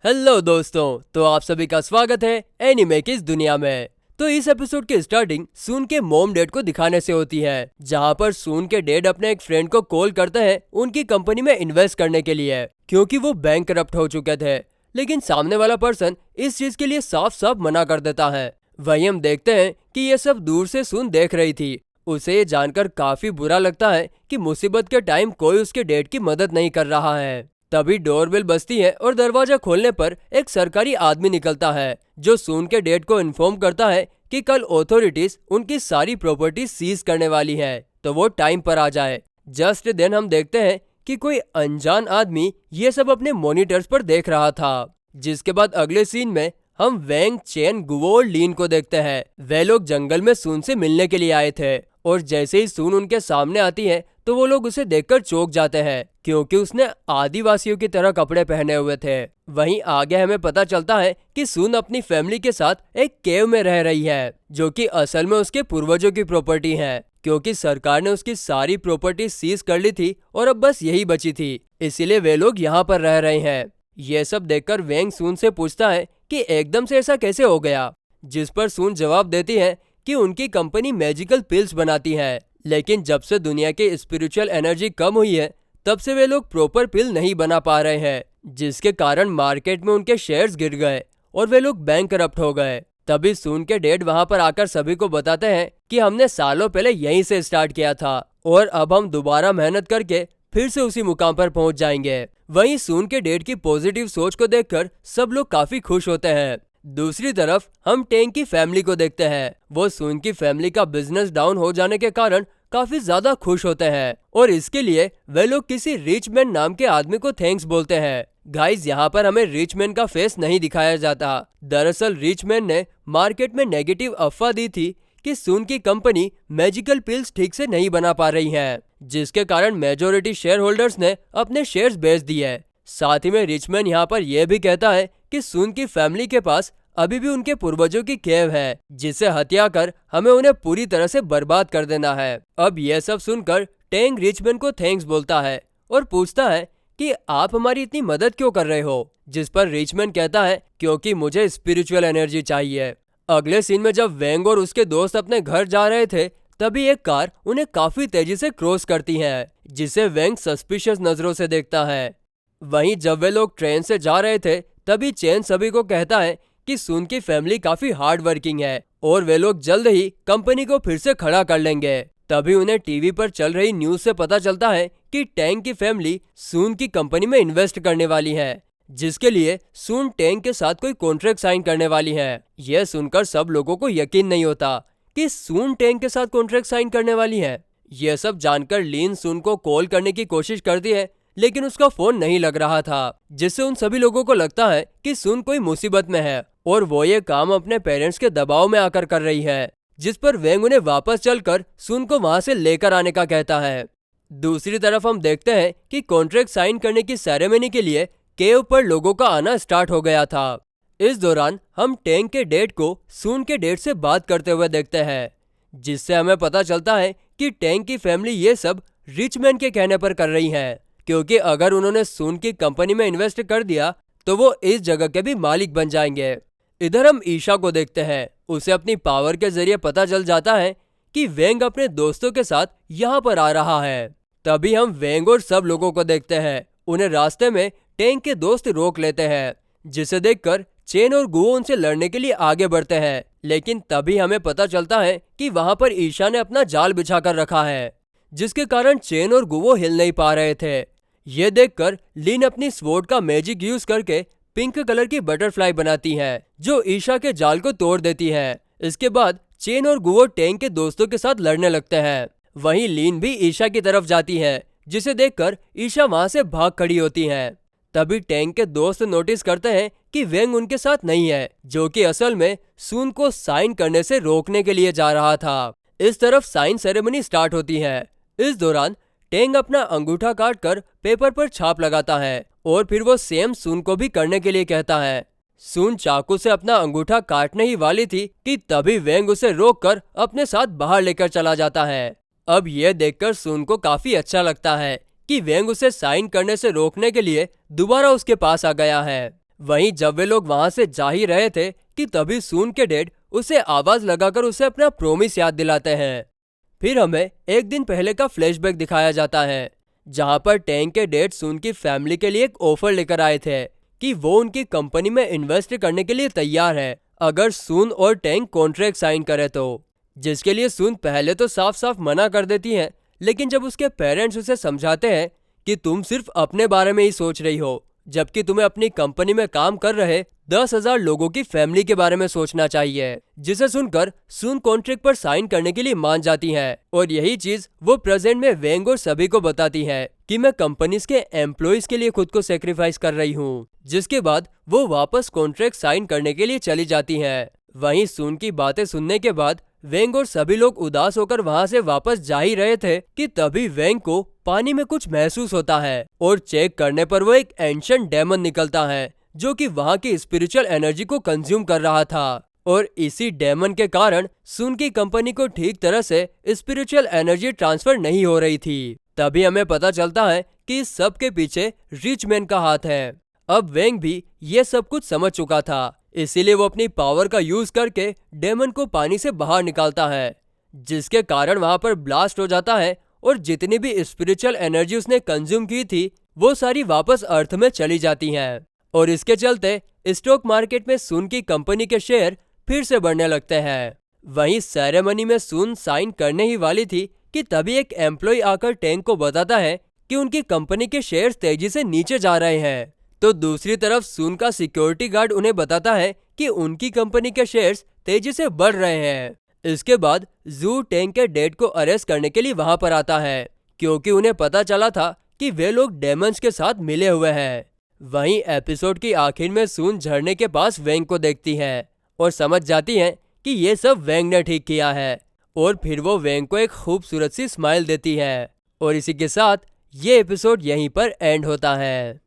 Hello दोस्तों, तो आप सभी का स्वागत है एनिमे की इस दुनिया में। तो इस एपिसोड की स्टार्टिंग सून के मॉम डैड को दिखाने से होती है, जहां पर सून के डैड अपने एक फ्रेंड को कॉल करते हैं उनकी कंपनी में इन्वेस्ट करने के लिए, क्योंकि वो बैंक करप्ट हो चुके थे। लेकिन सामने वाला पर्सन इस चीज के लिए साफ साफ मना कर देता है। वहीं हम देखते हैं कि ये सब दूर से सून देख रही थी। उसे ये जानकर काफी बुरा लगता है कि मुसीबत के टाइम कोई उसके डैड की मदद नहीं कर रहा है। तभी डोरबेल बजती है और दरवाजा खोलने पर एक सरकारी आदमी निकलता है, जो सून के डैड को इन्फॉर्म करता है कि कल अथॉरिटीज उनकी सारी प्रॉपर्टी सीज करने वाली है, तो वो टाइम पर आ जाए। जस्ट देन हम देखते हैं कि कोई अनजान आदमी ये सब अपने मॉनिटर्स पर देख रहा था। जिसके बाद अगले सीन में हम वेंग, चेन, गुवो और लीन को देखते हैं। वे लोग जंगल में सून से मिलने के लिए आए थे, और जैसे ही सून उनके सामने आती है तो वो लोग उसे देखकर चौंक जाते हैं, क्योंकि उसने आदिवासियों की तरह कपड़े पहने हुए थे। वहीं आगे हमें पता चलता है कि सून अपनी फैमिली के साथ एक केव में रह रही है, जो कि असल में उसके पूर्वजों की प्रॉपर्टी है, क्योंकि सरकार ने उसकी सारी प्रॉपर्टी सीज कर ली थी और अब बस यही बची थी, इसीलिए वे लोग यहाँ पर रह रहे हैं। ये सब देखकर वेंग सून से पूछता है कि एकदम से ऐसा कैसे हो गया, जिस पर सून जवाब देती है कि उनकी कंपनी मैजिकल पिल्स बनाती है, लेकिन जब से दुनिया की स्पिरिचुअल एनर्जी कम हुई है तब से वे लोग प्रॉपर पिल नहीं बना पा रहे हैं, जिसके कारण मार्केट में उनके शेयर्स गिर गए और वे लोग बैंक करप्ट हो गए। तभी सून के डैड वहां पर आकर सभी को बताते हैं कि हमने सालों पहले यहीं से स्टार्ट किया था और अब हम दोबारा मेहनत करके फिर से उसी मुकाम पर पहुंच जाएंगे। वहीं सून के डैड की पॉजिटिव सोच को देखकर सब लोग काफी खुश होते हैं। दूसरी तरफ हम टेंग की फैमिली को देखते हैं। वो सून की फैमिली का बिजनेस डाउन हो जाने के कारण काफी ज्यादा खुश होते हैं, और इसके लिए वे लोग किसी रिच मैन नाम के आदमी को थैंक्स बोलते हैं। गाइस, यहाँ पर हमें रिच मैन का फेस नहीं दिखाया जाता। दरअसल रिच मैन ने मार्केट में नेगेटिव अफवाह दी थी कि सून की कंपनी मैजिकल पिल्स ठीक से नहीं बना पा रही है, जिसके कारण मेजोरिटी शेयर होल्डर्स ने अपने शेयर्स बेच दिए। साथ ही में रिचमैन यहाँ पर यह भी कहता है कि सून की फैमिली के पास अभी भी उनके पूर्वजों की केव है, जिसे हत्या कर हमें उन्हें पूरी तरह से बर्बाद कर देना है। अब यह सब सुनकर टेंग रिचमैन को थैंक्स बोलता है और पूछता है कि आप हमारी इतनी मदद क्यों कर रहे हो, जिस पर रिचमैन कहता है क्योंकि मुझे स्पिरिचुअल एनर्जी चाहिए। अगले सीन में जब वेंग और उसके दोस्त अपने घर जा रहे थे, तभी एक कार उन्हें काफी तेजी से क्रॉस करती है, जिसे वेंग सस्पिशियस नजरों से देखता है। वहीं जब वे लोग ट्रेन से जा रहे थे, तभी चेन सभी को कहता है कि सून की फैमिली काफी हार्ड वर्किंग है और वे लोग जल्द ही कंपनी को फिर से खड़ा कर लेंगे। तभी उन्हें टीवी पर चल रही न्यूज से पता चलता है कि टैंग की फैमिली सून की कंपनी में इन्वेस्ट करने वाली है, जिसके लिए सून टैंग के साथ कोई कॉन्ट्रैक्ट साइन करने वाली है। यह सुनकर सब लोगों को यकीन नहीं होता कि सून टैंग के साथ कॉन्ट्रैक्ट साइन करने वाली है। यह सब जानकर लीन सून को कॉल करने की कोशिश करती है, लेकिन उसका फोन नहीं लग रहा था, जिससे उन सभी लोगों को लगता है कि सून कोई मुसीबत में है और वो ये काम अपने पेरेंट्स के दबाव में आकर कर रही है, जिस पर वेंग उन्हें वापस चलकर सून को वहां से लेकर आने का कहता है। दूसरी तरफ हम देखते हैं कि कॉन्ट्रैक्ट साइन करने की सेरेमनी के लिए केव पर लोगों का आना स्टार्ट हो गया था। इस दौरान हम टैंग के डैड को सून के डैड से बात करते हुए देखते हैं, जिससे हमें पता चलता है कि टैंग की फैमिली ये सब रिच मैन के कहने पर कर रही है, क्योंकि अगर उन्होंने सून की कंपनी में इन्वेस्ट कर दिया तो वो इस जगह के भी मालिक बन जाएंगे। इधर हम ईशा को देखते हैं। उसे अपनी पावर के जरिए पता चल जाता है कि वेंग अपने दोस्तों के साथ यहाँ पर आ रहा है। तभी हम वेंग और सब लोगों को देखते हैं। उन्हें रास्ते में टैंग के दोस्त रोक लेते हैं, जिसे देखकर चेन और गुओ उनसे लड़ने के लिए आगे बढ़ते हैं, लेकिन तभी हमें पता चलता है कि वहां पर ईशा ने अपना जाल बिछा कर रखा है, जिसके कारण चेन और गुओ हिल नहीं पा रहे थे। ये देखकर लिन अपनी स्वॉर्ड का मैजिक यूज करके पिंक कलर की बटरफ्लाई बनाती है, जो ईशा के जाल को तोड़ देती है। इसके बाद चेन और गुओ टैंग के दोस्तों के साथ लड़ने लगते हैं। वहीं लीन भी ईशा की तरफ जाती है, जिसे देखकर ईशा वहां से भाग खड़ी होती है। तभी टैंग के दोस्त नोटिस करते हैं कि वेंग उनके साथ नहीं है, जो कि असल में सून को साइन करने से रोकने के लिए जा रहा था। इस तरफ साइन सेरेमनी स्टार्ट होती है। इस दौरान टैंग अपना अंगूठा काटकर पेपर पर छाप लगाता है और फिर वो सेम सून को भी करने के लिए कहता है। सून चाकू से अपना अंगूठा काटने ही वाली थी कि तभी वेंग उसे रोककर अपने साथ बाहर लेकर चला जाता है। अब यह देखकर सून को काफी अच्छा लगता है कि वेंग उसे साइन करने से रोकने के लिए दोबारा उसके पास आ गया है। वहीं जब वे लोग वहां से जा ही रहे थे कि तभी सून के डैड उसे आवाज लगाकर उसे अपना प्रॉमिस याद दिलाते हैं। फिर हमें एक दिन पहले का फ्लैशबैक दिखाया जाता है, जहां पर टैंग के डैड सून की फैमिली के लिए एक ऑफर लेकर आए थे कि वो उनकी कंपनी में इन्वेस्ट करने के लिए तैयार है अगर सून और टैंग कॉन्ट्रैक्ट साइन करे तो। जिसके लिए सून पहले तो साफ साफ मना कर देती है, लेकिन जब उसके पेरेंट्स उसे समझाते हैं कि तुम सिर्फ अपने बारे में ही सोच रही हो, जबकि तुम्हें अपनी कंपनी में काम कर रहे 10,000 लोगों की फैमिली के बारे में सोचना चाहिए, जिसे सुनकर सून कॉन्ट्रैक्ट पर साइन करने के लिए मान जाती हैं। और यही चीज वो प्रेजेंट में वेंग और सभी को बताती है कि मैं कंपनीज के एम्प्लॉइज के लिए खुद को सेक्रीफाइस कर रही हूँ। जिसके बाद वो वापस कॉन्ट्रैक्ट साइन करने के लिए चली जाती हैं। वहीं सून की बातें सुनने के बाद वेंग और सभी लोग उदास होकर वहां से वापस जा ही रहे थे कि तभी वेंग को पानी में कुछ महसूस होता है और चेक करने पर वो एक एंशिएंट डेमन निकलता है जो कि वहां की स्पिरिचुअल एनर्जी को कंज्यूम कर रहा था। और इसी डेमन के कारण सून की कंपनी को ठीक तरह से स्पिरिचुअल एनर्जी ट्रांसफर नहीं हो रही थी। तभी हमें पता चलता है कि इस सब के पीछे रिच मैन का हाथ है। अब वेंग भी ये सब कुछ समझ चुका था, इसीलिए वो अपनी पावर का यूज करके डेमन को पानी से बाहर निकालता है, जिसके कारण वहां पर ब्लास्ट हो जाता है और जितनी भी स्पिरिचुअल एनर्जी उसने कंज्यूम की थी वो सारी वापस अर्थ में चली जाती हैं। और इसके चलते स्टॉक मार्केट में सून की कंपनी के शेयर फिर से बढ़ने लगते हैं। वहीं सेरेमनी में सून साइन करने ही वाली थी कि तभी एक एम्प्लॉय आकर टैंग को बताता है कि उनकी कंपनी के शेयर्स तेजी से नीचे जा रहे हैं। तो दूसरी तरफ सून का सिक्योरिटी गार्ड उन्हें बताता है कि उनकी कंपनी के शेयर्स तेजी से बढ़ रहे हैं। इसके बाद जू टैंग के डैड को अरेस्ट करने के लिए वहां पर आता है, क्योंकि उन्हें पता चला था कि वे लोग डेमंस के साथ मिले हुए हैं। वहीं एपिसोड की आखिर में सून झरने के पास वेंग को देखती है और समझ जाती है कि ये सब वेंग ने ठीक किया है। और फिर वो वेंग को एक खूबसूरत सी स्माइल देती है। और इसी के साथ ये एपिसोड यहीं पर एंड होता है।